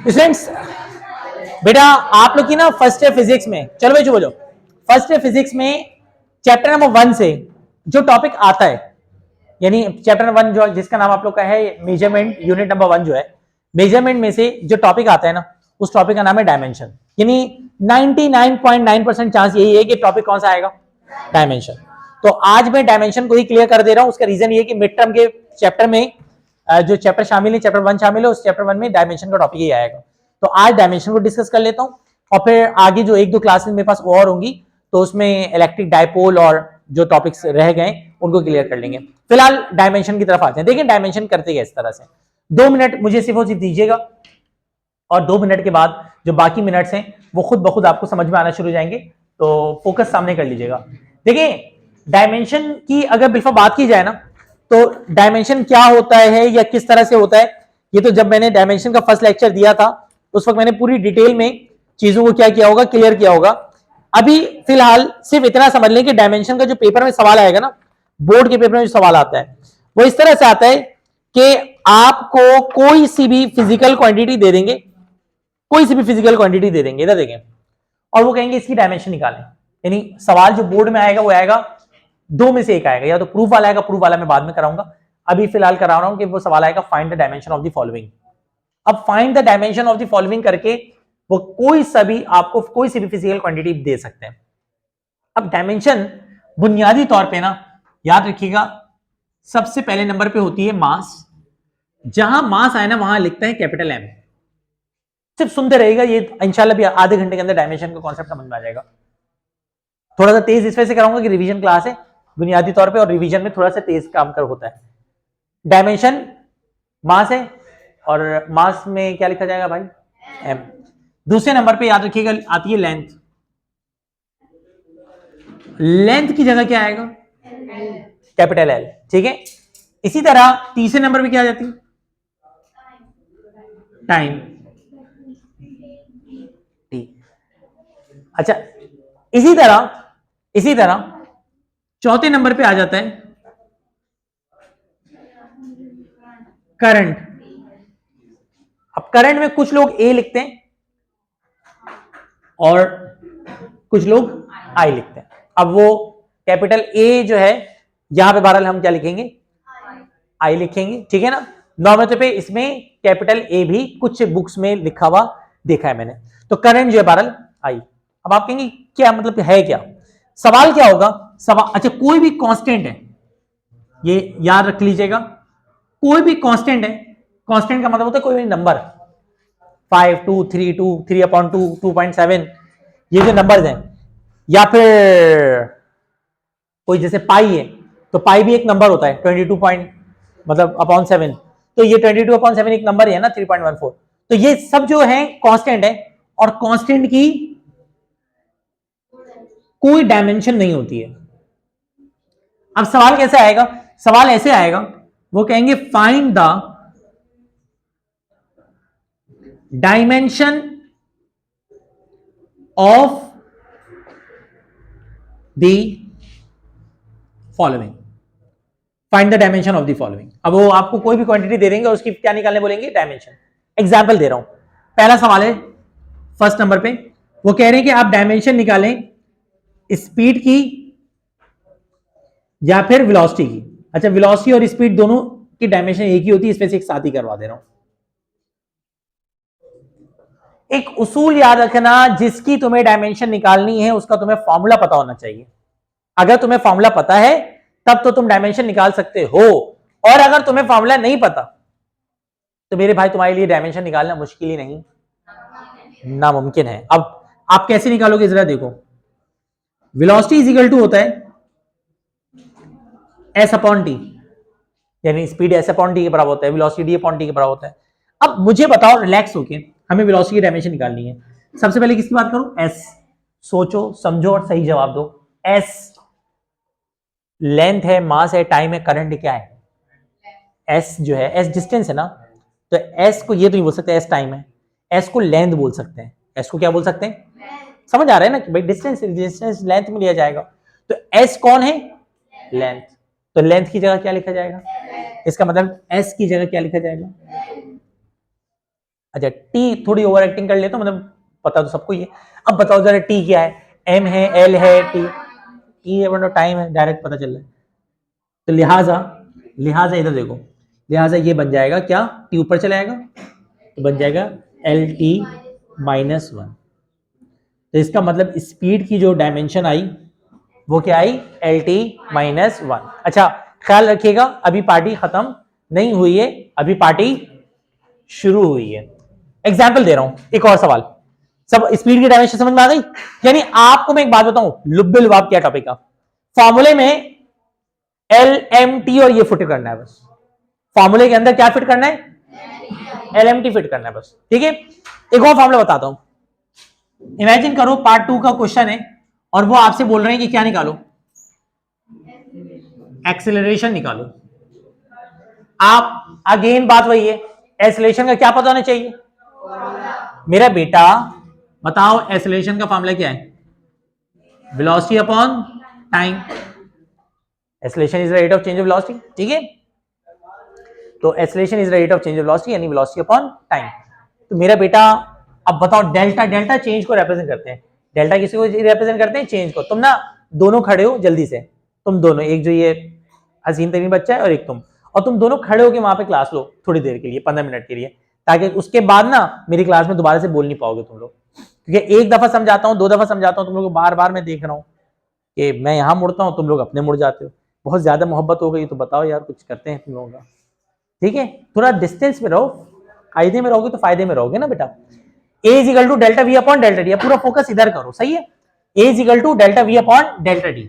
Students बेटा आप लोग की ना फर्स्ट ईयर फिजिक्स में, चलो भाई जो बोलो, फर्स्ट ईयर फिजिक्स में चैप्टर नंबर 1 से जो टॉपिक आता है, यानी चैप्टर 1 जो जिसका नाम आप लोग का है मेजरमेंट, यूनिट नंबर 1 जो है मेजरमेंट में से जो टॉपिक आता है ना, उस टॉपिक का नाम है डायमेंशन। यानी 99.9% चांस यही है कि टॉपिक कौन सा आएगा, डायमेंशन। तो आज मैं डायमेंशन को ही क्लियर कर दे रहा हूं। उसका रीजन ये कि मिड टर्म के चैप्टर में जो चैप्टर शामिल है, चैप्टर 1 शामिल है, उस चैप्टर 1 में डायमेंशन का टॉपिक ही आएगा। तो आज डायमेंशन को डिस्कस कर लेता हूं और फिर आगे जो एक दो क्लासेस मेरे पास और होंगी तो उसमें इलेक्ट्रिक डायपोल और जो टॉपिक्स रह गए उनको क्लियर कर लेंगे। फिलहाल डायमेंशन की तरफ आते हैं। देखिए डायमेंशन करते हैं इस तरह से, 2 मिनट मुझे सिर्फ और सिर्फ दीजिएगा और 2 मिनट के बाद जो बाकी मिनट्स हैं वो खुद ब खुद आपको समझ में आना शुरू हो जाएंगे। तो फोकस सामने कर लीजिएगा। देखिए डायमेंशन की अगर बिल्कुल बात की जाए ना, तो डायमेंशन क्या होता है या किस तरह से होता है, ये तो जब मैंने डायमेंशन का फर्स्ट लेक्चर दिया था उस वक्त मैंने पूरी डिटेल में चीजों को क्या किया होगा, क्लियर किया होगा। अभी फिलहाल सिर्फ इतना समझ लें कि डायमेंशन का जो पेपर में सवाल आएगा ना, बोर्ड के पेपर में जो सवाल आता है वो इस तरह से आता है कि आपको कोई सी भी फिजिकल क्वांटिटी दे देंगे, कोई सी भी फिजिकल क्वांटिटी दे देंगे, इधर देखें, और वो कहेंगे इसकी डायमेंशन निकालें। यानी सवाल जो बोर्ड में आएगा वो आएगा दो में से एक आएगा, या तो प्रूफ वाला आएगा, प्रूफ वाला मैं बाद में कराऊंगा, अभी फिलहाल करा रहा हूं कि वो सवाल आएगा find the dimension of the following. अब find the dimension of the following करके वो कोई सभी आपको कोई सी भी फिजिकल क्वांटिटी दे सकते हैं। अब डायमेंशन बुनियादी तौर पे ना याद रखिएगा, सबसे पहले नंबर पे होती है मास। जहां मास आए ना वहां लिखते हैं कैपिटल एम। सिर्फ सुनते रहेगा, ये इंशाल्लाह भी आधे घंटे के अंदर डायमेंशन का कॉन्सेप्ट समझ में आ जाएगा। थोड़ा सा तेज इस वजह से कराऊंगा कि रिवीजन क्लास है बुनियादी तौर पे, और रिवीजन में थोड़ा सा तेज काम कर होता है। डायमेंशन मास है और मास में क्या लिखा जाएगा भाई, एम। दूसरे नंबर पे याद रखिएगा आती है लेंथ। लेंथ की जगह क्या आएगा, कैपिटल एल, ठीक है। इसी तरह तीसरे नंबर पे क्या आ जाती है, टाइम, टी। अच्छा इसी तरह चौथे नंबर पे आ जाता है करंट। अब करंट में कुछ लोग ए लिखते हैं और कुछ लोग आई लिखते हैं। अब वो कैपिटल ए जो है यहां पे बहरहाल हम क्या लिखेंगे, आई लिखेंगे, ठीक है ना। नॉर्मल पे इसमें कैपिटल ए भी कुछ बुक्स में लिखा हुआ देखा है मैंने। तो करंट जो है बहरहाल आई। अब आप कहेंगे क्या मतलब है, क्या सवाल क्या होगा, सवाल अच्छा कोई भी कांस्टेंट है, ये याद रख लीजिएगा, कोई भी कांस्टेंट है। कांस्टेंट का मतलब होता है कोई भी नंबर, 5 2 3 2 3/2 2.7, ये जो नंबर्स हैं, या फिर कोई जैसे पाई है तो पाई भी एक नंबर होता है 22 पॉइंट मतलब अपॉन 7, तो ये 22/7 एक नंबर है ना 3.14। तो ये सब जो है कांस्टेंट है और कांस्टेंट की कोई डायमेंशन नहीं होती है। अब सवाल कैसे आएगा, सवाल ऐसे आएगा, वो कहेंगे find the dimension of the following, find the dimension of the following. अब वो आपको कोई भी क्वांटिटी दे देंगे, उसकी क्या निकालने बोलेंगे, डायमेंशन। एग्जाम्पल दे रहा हूं, पहला सवाल है फर्स्ट नंबर पे, वो कह रहे हैं कि आप डायमेंशन निकालें स्पीड की या फिर वेलोसिटी की। अच्छा वेलोसिटी और स्पीड दोनों की डायमेंशन एक ही होती है, इसमें से एक साथ ही करवा दे रहा हूं। एक उसूल याद रखना, जिसकी तुम्हें डायमेंशन निकालनी है उसका तुम्हें फॉर्मूला पता होना चाहिए। अगर तुम्हें फॉर्मूला पता है तब तो तुम डायमेंशन निकाल सकते हो, और अगर तुम्हें फॉर्मूला नहीं पता तो मेरे भाई तुम्हारे लिए डायमेंशन निकालना मुश्किल ही नहीं नामुमकिन है। अब आप कैसे निकालोगे जरा देखो, वेलोसिटी इज इक्वल टू होता है एस अपॉन टी, यानी स्पीड एस अपॉन टी के बराबर होता है, वेलोसिटी डी अपॉन टी के बराबर होता है। अब मुझे बताओ रिलैक्स होके, हमें वेलोसिटी की डायमेंशन निकालनी है। सबसे पहले किसकी बात करूं, एस। सोचो समझो और सही जवाब दो। एस लेंथ है, मास है, टाइम है, करंट क्या है, एस जो है, एस डिस्टेंस है ना, तो एस को ये तो नहीं बोल सकते एस टाइम है, एस को लेंथ बोल सकते हैं। एस को क्या बोल सकते हैं, समझ आ रहा है ना कि भाई डिस्टेंस डिस्टेंस लेंथ में लिया जाएगा। तो एस कौन है, लेंथ, तो लेंथ की जगह क्या लिखा जाएगा, इसका मतलब s की जगह क्या लिखा जाएगा? अच्छा t थोड़ी ओवर एक्टिंग कर लेता हूं, मतलब पता तो सबको ही है। अब बताओ जरा t क्या है? m है, l है, t है, वरना टाइम है, डायरेक्ट पता चल रहा है। तो लिहाजा इधर देखो, लिहाजा ये बन जाएगा क्या? t ऊपर चला जाएगा तो बन जाएगा lt -1। तो इसका मतलब स्पीड की जो डायमेंशन आई वो क्या आई? lt -1। अच्छा ख्याल रखिएगा, अभी पार्टी खत्म नहीं हुई है, अभी पार्टी शुरू हुई है। एग्जाम्पल दे रहा हूं, एक और सवाल। सब स्पीड की डायमेंशन समझ में आ गई? यानी आपको मैं एक बात बताऊं, लुब्बे लुबाब क्या टॉपिक का, फॉर्मूले में एल एम टी और ये फिट करना है बस। फॉर्मूले के अंदर क्या फिट करना है? एल एम टी फिट करना है बस, ठीक है। एक और फॉर्मूला बताता हूं। इमेजिन करो पार्ट 2 का क्वेश्चन है और वो आपसे बोल रहे हैं कि क्या निकालो? एक्सेलरेशन निकालो। आप अगेन बात वही है, एक्सेलरेशन का क्या पता होना चाहिए? मेरा बेटा बताओ एक्सेलरेशन का फॉर्मूला क्या है? Velocity upon time. Acceleration is the rate of change of velocity, ठीक है। तो acceleration is the rate of change of velocity यानी वेलोसिटी अपॉन टाइम। तो मेरा बेटा अब बताओ, डेल्टा चेंज को रिप्रेजेंट करते हैं। डेल्टा किसी को रिप्रेजेंट करते हैं? चेंज को। तुम ना दोनों खड़े हो जल्दी से, तुम दोनों, एक जो ये हसीन तरीन बच्चा है और एक तुम, और तुम दोनों खड़े होकर वहां पे क्लास लो थोड़ी देर के लिए, 15 मिनट के लिए, ताकि उसके बाद ना मेरी क्लास में दोबारा से बोल नहीं पाओगे तुम लोग। क्योंकि एक दफा समझाता हूँ, 2 दफा समझाता हूँ, तुम लोग बार बार मैं देख रहा हूँ कि मैं यहाँ मुड़ता हूँ, तुम लोग अपने मुड़ जाते हो। बहुत ज्यादा मोहब्बत हो गई तो बताओ यार, कुछ करते हैं तुम लोगों का, ठीक है। थोड़ा डिस्टेंस में रहो, कायदे में रहोगे तो फायदे में रहोगे ना बेटा। A is equal to delta v upon delta d. पूरा फोकस इधर करो, सही है। A is equal to delta v upon delta d.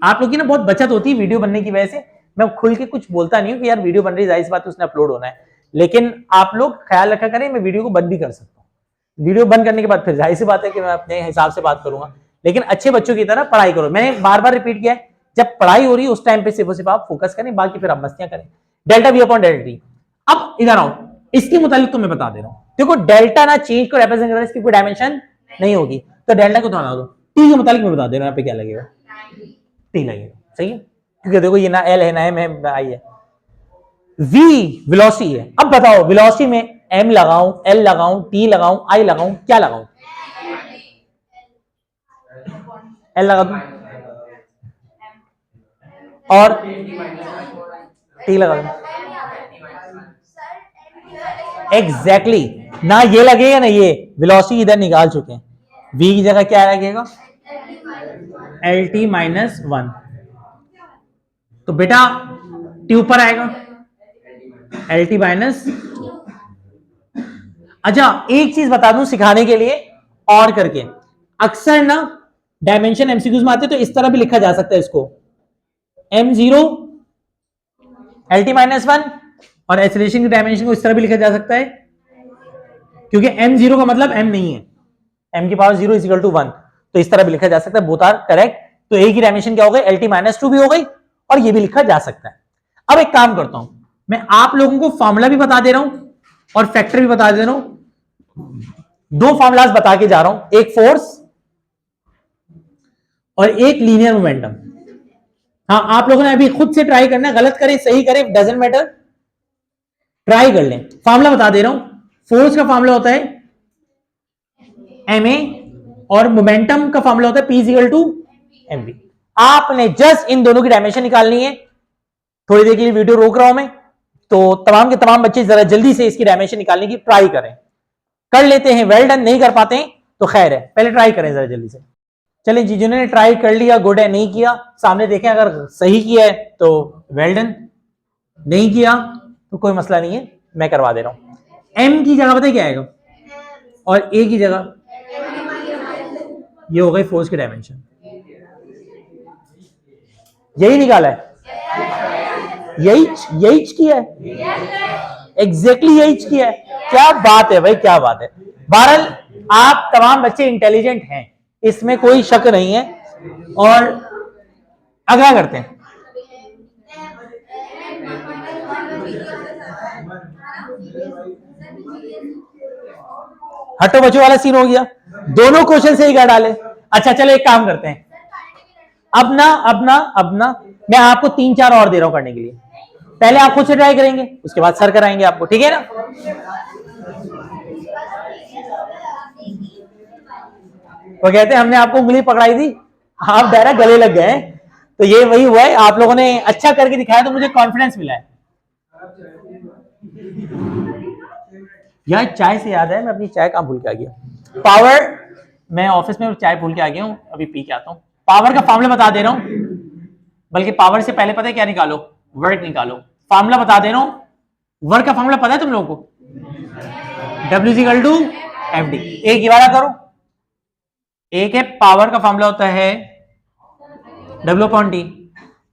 आप लोग की ना बहुत बचत होती है वीडियो बनने की वजह से। मैं खुल के कुछ बोलता नहीं हूँ कि यार वीडियो बन रही, जाहिर सी बात है उसने अपलोड होना है, लेकिन आप लोग ख्याल रखा करें, मैं वीडियो को बंद भी कर सकता हूँ। वीडियो बंद करने के बाद फिर जाहिर सी बात है कि मैं अपने हिसाब से बात करूंगा, लेकिन अच्छे बच्चों की तरह पढ़ाई करो। मैंने बार बार रिपीट किया है, जब पढ़ाई हो रही है उस टाइम पे सिर्फ आप फोकस करें, बाकी फिर आप मस्तियां करें। Delta v upon delta D. अब इधर आओ, इसके मुतालिक तो मैं बता दे रहा हूं। देखो डेल्टा ना चेंज को रिप्रेजेंट कर रहा है, इसकी कोई डायमेंशन नहीं होगी, तो डेल्टा को बना दो। टी के मुतालिक मैं बता दे रहा हूं, यहाँ पे क्या लगेगा? टी लगेगा, सही है। क्योंकि देखो ये ना एल है ना एम है ना आई है। वी वेलोसिटी है। अब बताओ वेलोसिटी में एम लगाऊं, एल लगाऊं, टी लगाऊं, आई लगाऊं, क्या लगाऊं? एल लगा दूं और टी लगा दूं। एग्जैक्टली ना ये लगेगा ना ये, वेलोसिटी इधर निकाल चुके हैं। v की जगह क्या लगेगा? L T -1। तो बेटा टी ऊपर आएगा, एल टी -2। अच्छा एक चीज बता दूं सिखाने के लिए और करके, अक्सर ना डायमेंशन एमसीक्यूज में आते तो इस तरह भी लिखा जा सकता है इसको, m0 lt -1, और एक्सेलरेशन की डायमेंशन को इस तरह भी लिखा जा सकता है, क्योंकि m0 का मतलब m नहीं है, m की पावर 0 इज इक्वल टू 1, तो इस तरह भी लिखा जा सकता है। Both are correct. तो a की डायमेंशन क्या हो गई? lt -2 भी हो गई, और ये भी लिखा जा सकता है। अब एक काम करता हूं, मैं आप लोगों को फॉर्मूला भी बता दे रहा हूं और फैक्टर भी बता दे रहा हूं। 2 फॉर्मूलाज बता के जा रहा हूं, एक फोर्स और एक लीनियर मोमेंटम। हाँ आप लोगों ने अभी खुद से ट्राई करना, गलत करें सही करें डजंट मैटर, ट्राई कर लें। फॉर्मूला बता दे रहा हूं, फोर्स का फॉर्मूला होता है ma और मोमेंटम का फॉर्मूला होता है p इक्वल टू mv। आपने जस्ट इन दोनों की डायमेंशन निकालनी है। थोड़ी देर के लिए वीडियो रोक रहा हूं मैं, तो तमाम के तमाम बच्चे जरा जल्दी से इसकी डायमेंशन निकालने की ट्राई करें। कर लेते हैं वेल डन, नहीं कर पाते हैं तो खैर है, पहले ट्राई करें जरा जल्दी से। चलिए जी, जिन्होंने ट्राई कर लिया गुड है, नहीं किया सामने देखें, अगर सही किया है तो वेल डन, नहीं किया तो कोई मसला नहीं है, मैं करवा दे रहा हूं। m की जगह बताइए क्या आएगा, और a की जगह ये हो गई फोर्स की डायमेंशन। यही निकाला है, यही किया है, एग्जैक्टली यही किया है। क्या बात है भाई, क्या बात है। बहरहाल आप तमाम बच्चे इंटेलिजेंट हैं, इसमें कोई शक नहीं है। और अगला करते हैं, हटो बच्चों वाला सीन हो गया, दोनों क्वेश्चन से ही कर डाले। अच्छा चलो एक काम करते हैं, अब ना मैं आपको 3-4 और दे रहा हूं करने के लिए। पहले आप खुद से ट्राई करेंगे, उसके बाद सर कराएंगे आपको, ठीक है ना। वो कहते हैं हमने आपको उंगली पकड़ाई थी, आप डायरेक्ट गले लग गए। तो ये वही हुआ है, आप लोगों ने अच्छा करके दिखाया तो मुझे कॉन्फिडेंस मिला है। यार चाय से याद है, मैं अपनी चाय कहाँ भूल के आ गया। पावर, मैं ऑफिस में चाय भूल के आ गया हूँ, अभी पी के आता हूँ। पावर का फॉर्मूला बता दे रहा हूँ, बल्कि पावर से पहले पता है क्या निकालो, वर्क निकालो। फॉर्मूला बता दे रहा हूँ, वर्क का फॉर्मूला पता है तुम लोगों को, W=md। एक ये वाला करो, एक है पावर का फॉर्मूला होता है W/T,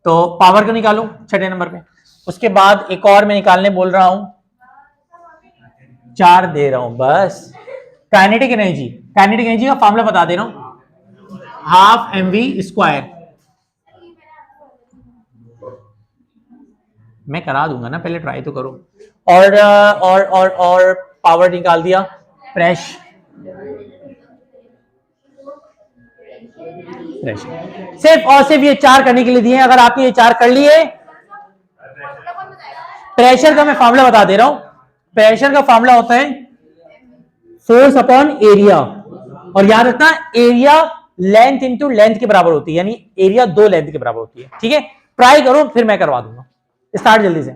तो पावर को निकालो छठे नंबर पे। उसके बाद एक और मैं निकालने बोल रहा हूं, 4 दे रहा हूं बस। काइनेटिक एनर्जी, काइनेटिक एनर्जी का फॉर्मूला बता दे रहा हूं, ½ mv²। मैं करा दूंगा ना, पहले ट्राई तो करो। और पावर निकाल दिया, प्रेशर सिर्फ और सिर्फ ये 4 करने के लिए दिए हैं। अगर आपने ये 4 कर लिए, प्रेशर का मैं फॉर्मूला बता दे रहा हूं। प्रेशर का फॉर्मूला होता है फोर्स अपॉन एरिया, और याद रखना एरिया लेंथ इंटू लेंथ के बराबर होती है, यानी एरिया 2 लेंथ के बराबर होती है, ठीक है। ट्राई करो, फिर मैं करवा दूंगा। स्टार्ट जल्दी से।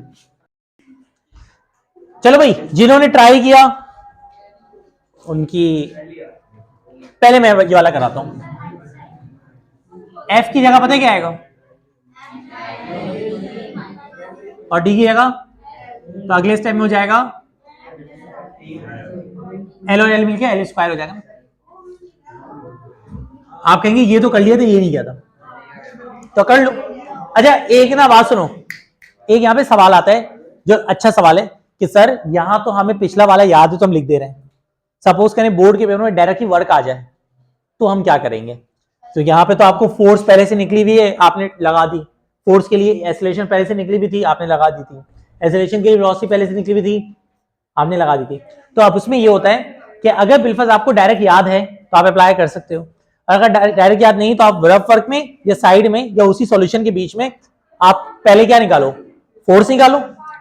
चलो भाई, जिन्होंने ट्राई किया उनकी, पहले मैं ये वाला कराता हूं। एफ की जगह पता है क्या आएगा, और डी की जगह, तो अगले स्टेप में हो जाएगा एल और एल मिलके L² हो जाएगा। आप कहेंगे ये तो कर लिया था, ये नहीं किया था, तो कर लो। अच्छा एक ना बात सुनो, एक यहाँ पे सवाल आता है जो अच्छा सवाल है कि सर यहाँ तो हमें पिछला वाला याद है तो हम लिख दे रहे हैं, सपोज करें बोर्ड के पेपर में डायरेक्टली वर्क आ जाए तो हम क्या करेंगे। तो यहाँ पे तो आपको फोर्स पहले से निकली हुई है, आपने लगा दी। फोर्स के लिए एक्सेलरेशन पहले से निकली हुई थी, आपने लगा दी थी। एक्सेलरेशन के लिए वेलोसिटी पहले से निकली हुई थी, आपने लगा दी थी। तो अब उसमें ये होता है कि अगर बिल्कुल आपको डायरेक्ट याद है तो आप अप्लाई कर सकते हो, अगर डायरेक्ट याद नहीं तो आप रफ वर्क में या साइड में या उसी सॉल्यूशन के बीच में आप पहले क्या निकालो, फोर्स निकालो,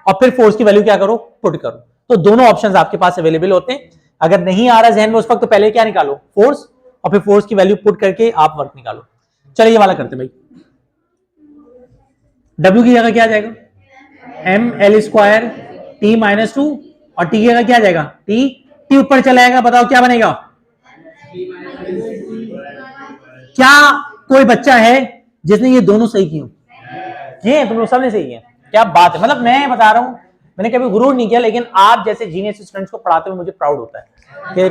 और फिर फोर्स की वैल्यू क्या करो, पुट करो। तो दोनों ऑप्शंस आपके पास अवेलेबल होते हैं। अगर नहीं आ रहा जहन में उस वक्त तो पहले क्या निकालो, फोर्स, और फिर फोर्स की वैल्यू पुट करके आप वर्क निकालो। चलिए ये वाला करते भाई। W की जगह क्या आ जाएगा, mL² T-2, और T की जगह क्या आ जाएगा, T ऊपर चला जाएगा। बताओ क्या बनेगा। क्या कोई बच्चा है जिसने ये दोनों सही किए? ये तुम लोग सबने सही किए, क्या बात है। मतलब मैं बता रहा हूं, मैंने कभी गुरूर नहीं किया, लेकिन आप जैसे जीनियस स्टूडेंट्स को पढ़ाते हुए मुझे प्राउड होता है कि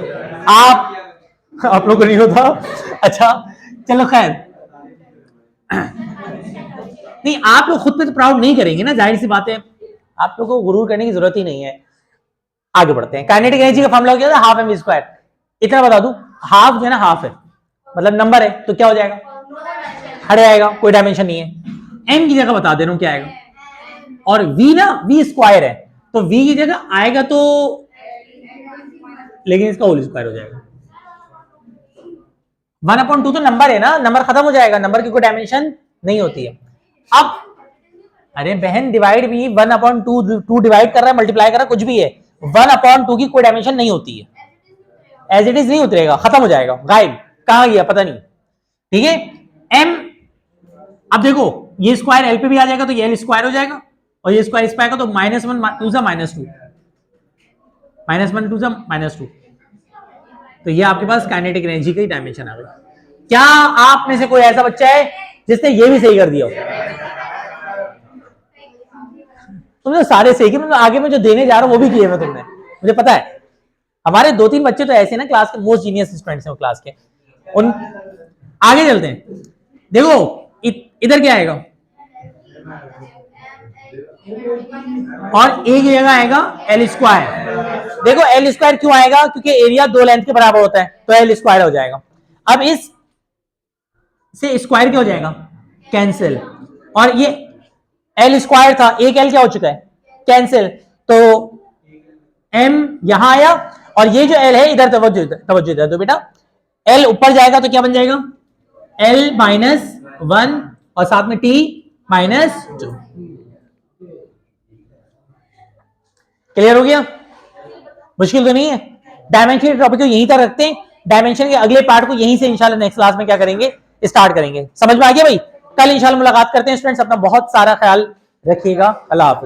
आप लोग को नहीं होता। अच्छा चलो खैर, नहीं आप लोग खुद पे तो प्राउड नहीं करेंगे ना, जाहिर सी बात है, आप लोग को गुरूर करने की जरूरत ही नहीं है। आगे बढ़ते हैं। काइनेटिक एनर्जी का फॉर्मूला क्या था, ½ mv²। इतना बता दूं, हाफ जो है ना, हाफ है मतलब नंबर है, तो क्या हो जाएगा, हट जाएगा, कोई डायमेंशन नहीं है। m की जगह बता दे रहा हूं क्या आएगा, और v ना v² है, तो v की जगह आएगा तो, लेकिन इसका होल स्क्वायर हो जाएगा। 1/2 तो नंबर है ना, नंबर खत्म हो जाएगा, नंबर की कोई डायमेंशन नहीं होती है। अब अरे बहन डिवाइड भी 1/2, 2 डिवाइड कर रहा है, मल्टीप्लाई कर रहा है, कुछ भी है, 1/2 की कोई डायमेंशन नहीं होती है, एज इट इज नहीं उतरेगा, खत्म हो जाएगा, गायब, कहां गया पता नहीं, ठीक है। m, अब देखो ये स्क्वायर एल पे भी आ जाएगा तो ये L² हो जाएगा, और ये स्क्वायर इस पे आएगा तो -1 2 -2 -1 2 -2, तो ये आपके पास काइनेटिक एनर्जी की डायमेंशन आ गई। क्या आप में से कोई ऐसा बच्चा है जिसने ये भी सही कर दिया हो? तुमने सारे सही किए, मतलब आगे में जो देने जा रहा हूं वो भी किए मैं तुमने, मुझे पता है। हमारे 2-3 बच्चे तो ऐसे ना क्लास के मोस्ट जीनियस स्टूडेंट्स हैं क्लास के। उन आगे चलते हैं, देखो इधर क्या आएगा, और एक जगह आएगा L²। देखो L² क्यों आएगा, क्योंकि एरिया 2 लेंथ के बराबर होता है, तो L² हो जाएगा। अब इस से स्क्वायर क्या हो जाएगा, कैंसिल, और ये L² था, एक L क्या हो चुका है, कैंसिल, तो M यहां आया, और ये जो L है इधर तवज्जो दे दो बेटा, L ऊपर जाएगा तो क्या बन जाएगा, L-1, और साथ में T-2। क्लियर हो गया? मुश्किल तो नहीं है। डायमेंशन के टॉपिक को यहीं तक रखते हैं, डायमेंशन के अगले पार्ट को यहीं से इंशाल्लाह नेक्स्ट क्लास में क्या करेंगे, स्टार्ट करेंगे। समझ में आ गया भाई? कल इंशाल्लाह मुलाकात करते हैं स्टूडेंट्स, अपना बहुत सारा ख्याल रखिएगा। अल्लाह हाफिज़।